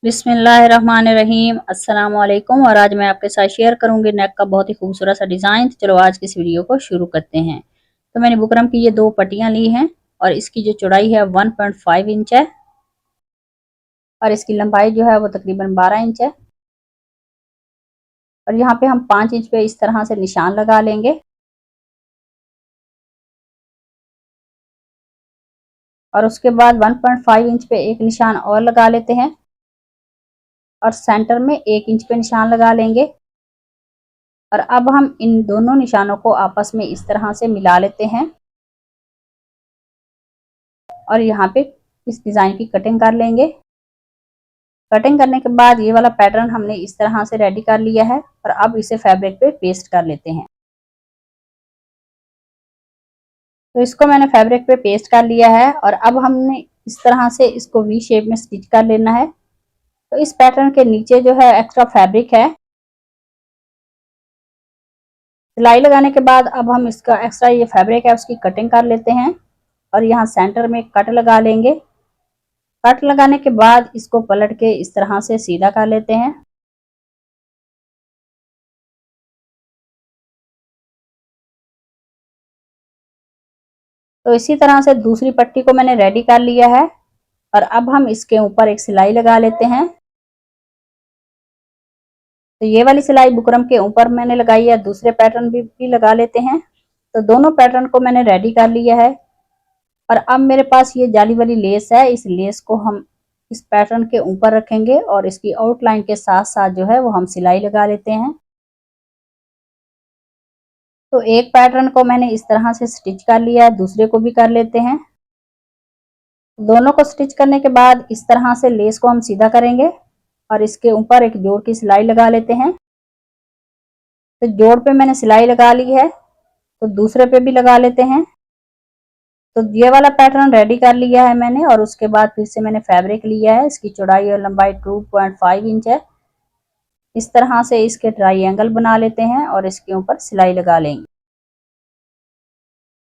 बिस्मिल्लाहिर्रहमानिर्रहीम अस्सलाम वालेकुम। और आज मैं आपके साथ शेयर करूंगी नेक का बहुत ही खूबसूरत सा डिज़ाइन। तो चलो आज की इस वीडियो को शुरू करते हैं। तो मैंने बुकरम की ये दो पट्टियां ली हैं और इसकी जो चौड़ाई है 1.5 इंच है और इसकी लंबाई जो है वो तकरीबन 12 इंच है। और यहाँ पे हम 5 इंच पे इस तरह से निशान लगा लेंगे और उसके बाद 1.5 इंच पे एक निशान और लगा लेते हैं और सेंटर में 1 इंच पे निशान लगा लेंगे। और अब हम इन दोनों निशानों को आपस में इस तरह से मिला लेते हैं और यहाँ पे इस डिज़ाइन की कटिंग कर लेंगे। कटिंग करने के बाद ये वाला पैटर्न हमने इस तरह से रेडी कर लिया है और अब इसे फैब्रिक पे पेस्ट कर लेते हैं। तो इसको मैंने फैब्रिक पे पेस्ट कर लिया है और अब हमने इस तरह से इसको वी शेप में स्टिच कर लेना है। तो इस पैटर्न के नीचे जो है एक्स्ट्रा फैब्रिक है, सिलाई लगाने के बाद अब हम इसका एक्स्ट्रा ये फैब्रिक है उसकी कटिंग कर लेते हैं और यहाँ सेंटर में कट लगा लेंगे। कट लगाने के बाद इसको पलट के इस तरह से सीधा कर लेते हैं। तो इसी तरह से दूसरी पट्टी को मैंने रेडी कर लिया है और अब हम इसके ऊपर एक सिलाई लगा लेते हैं। तो ये वाली सिलाई बुकरम के ऊपर मैंने लगाई है, दूसरे पैटर्न भी लगा लेते हैं। तो दोनों पैटर्न को मैंने रेडी कर लिया है और अब मेरे पास ये जाली वाली लेस है, इस लेस को हम इस पैटर्न के ऊपर रखेंगे और इसकी आउटलाइन के साथ साथ जो है वो हम सिलाई लगा लेते हैं। तो एक पैटर्न को मैंने इस तरह से स्टिच कर लिया है, दूसरे को भी कर लेते हैं। दोनों को स्टिच करने के बाद इस तरह से लेस को हम सीधा करेंगे और इसके ऊपर एक जोड़ की सिलाई लगा लेते हैं। तो जोड़ पे मैंने सिलाई लगा ली है तो दूसरे पे भी लगा लेते हैं। तो ये वाला पैटर्न रेडी कर लिया है मैंने और उसके बाद फिर से मैंने फैब्रिक लिया है, इसकी चौड़ाई और लंबाई 2.5 इंच है। इस तरह से इसके ट्रायंगल बना लेते हैं और इसके ऊपर सिलाई लगा लेंगे।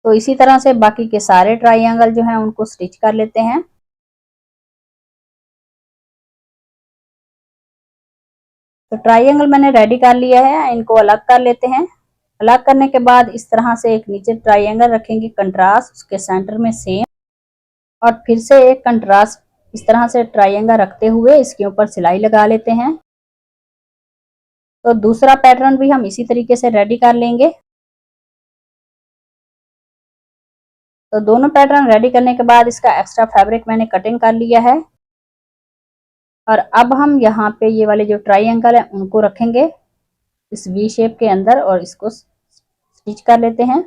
तो इसी तरह से बाकी के सारे ट्रायंगल जो हैं उनको स्टिच कर लेते हैं। तो ट्रायंगल मैंने रेडी कर लिया है, इनको अलग कर लेते हैं। अलग करने के बाद इस तरह से एक नीचे ट्रायंगल रखेंगे कंट्रास्ट, उसके सेंटर में सेम और फिर से एक कंट्रास्ट इस तरह से ट्रायंगल रखते हुए इसके ऊपर सिलाई लगा लेते हैं। तो दूसरा पैटर्न भी हम इसी तरीके से रेडी कर लेंगे। तो दोनों पैटर्न रेडी करने के बाद इसका एक्स्ट्रा फैब्रिक मैंने कटिंग कर लिया है और अब हम यहाँ पे ये वाले जो ट्रायंगल है उनको रखेंगे इस वी शेप के अंदर और इसको स्टिच कर लेते हैं।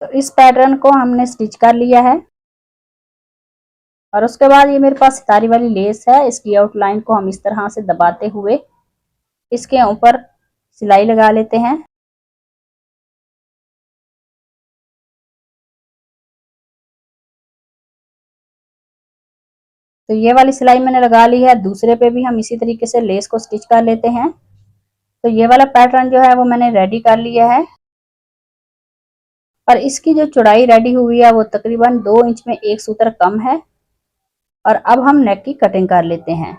तो इस पैटर्न को हमने स्टिच कर लिया है और उसके बाद ये मेरे पास सितारी वाली लेस है, इसकी आउटलाइन को हम इस तरह से दबाते हुए इसके ऊपर सिलाई लगा लेते हैं। तो ये वाली सिलाई मैंने लगा ली है, दूसरे पे भी हम इसी तरीके से लेस को स्टिच कर लेते हैं। तो ये वाला पैटर्न जो है वो मैंने रेडी कर लिया है और इसकी जो चौड़ाई रेडी हुई है वो तकरीबन 2 इंच में एक सूत्र कम है। और अब हम नेक की कटिंग कर लेते हैं।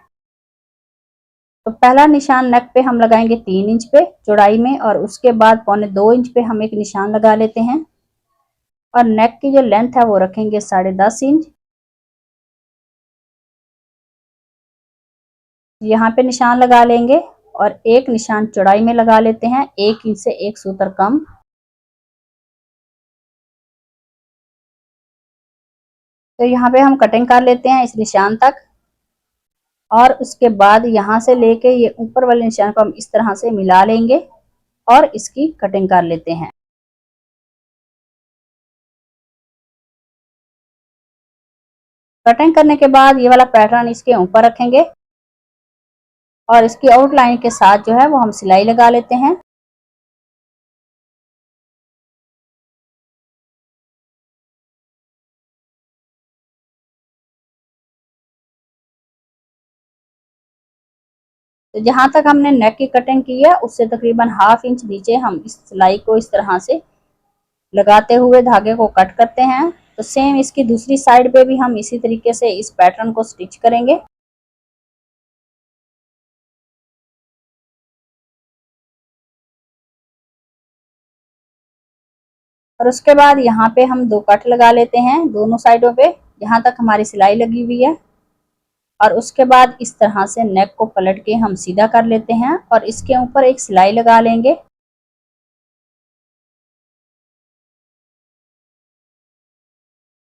तो पहला निशान नेक पे हम लगाएंगे 3 इंच पे चौड़ाई में और उसके बाद 1.25 इंच पे हम एक निशान लगा लेते हैं और नेक की जो लेंथ है वो रखेंगे 10.5 इंच। यहाँ पे निशान लगा लेंगे और एक निशान चौड़ाई में लगा लेते हैं 1 इंच से एक सूत्र कम। तो यहाँ पे हम कटिंग कर लेते हैं इस निशान तक और उसके बाद यहाँ से लेके ये ऊपर वाले निशान को हम इस तरह से मिला लेंगे और इसकी कटिंग कर लेते हैं। कटिंग करने के बाद ये वाला पैटर्न इसके ऊपर रखेंगे और इसकी आउटलाइन के साथ जो है वो हम सिलाई लगा लेते हैं। तो जहां तक हमने नेक की कटिंग की है उससे तकरीबन ½ इंच नीचे हम इस सिलाई को इस तरह से लगाते हुए धागे को कट करते हैं। तो सेम इसकी दूसरी साइड पे भी हम इसी तरीके से इस पैटर्न को स्टिच करेंगे। और उसके बाद यहाँ पे हम 2 कट लगा लेते हैं दोनों साइडों पे, यहाँ तक हमारी सिलाई लगी हुई है। और उसके बाद इस तरह से नेक को पलट के हम सीधा कर लेते हैं और इसके ऊपर एक सिलाई लगा लेंगे।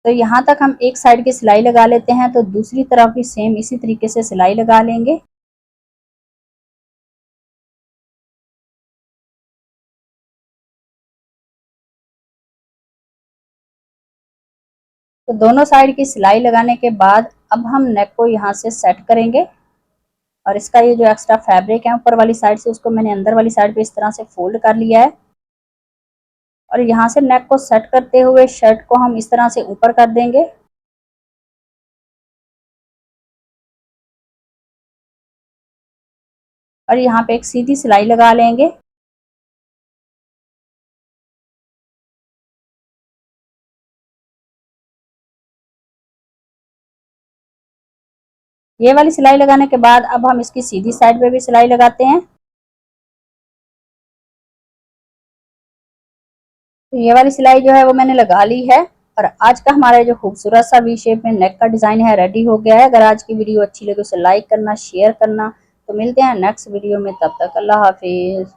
तो यहाँ तक हम एक साइड की सिलाई लगा लेते हैं, तो दूसरी तरफ भी सेम इसी तरीके से सिलाई लगा लेंगे। तो दोनों साइड की सिलाई लगाने के बाद अब हम नेक को यहाँ से सेट करेंगे और इसका ये जो एक्स्ट्रा फैब्रिक है ऊपर वाली साइड से, उसको मैंने अंदर वाली साइड पे इस तरह से फोल्ड कर लिया है। और यहाँ से नेक को सेट करते हुए शर्ट को हम इस तरह से ऊपर कर देंगे। और यहाँ पे एक सीधी सिलाई लगा लेंगे। ये वाली सिलाई लगाने के बाद अब हम इसकी सीधी साइड पे भी सिलाई लगाते हैं। तो ये वाली सिलाई जो है वो मैंने लगा ली है और आज का हमारा जो खूबसूरत सा वी शेप में नेक का डिजाइन है रेडी हो गया है। अगर आज की वीडियो अच्छी लगे उसे लाइक करना, शेयर करना। तो मिलते हैं नेक्स्ट वीडियो में, तब तक अल्लाह हाफिज।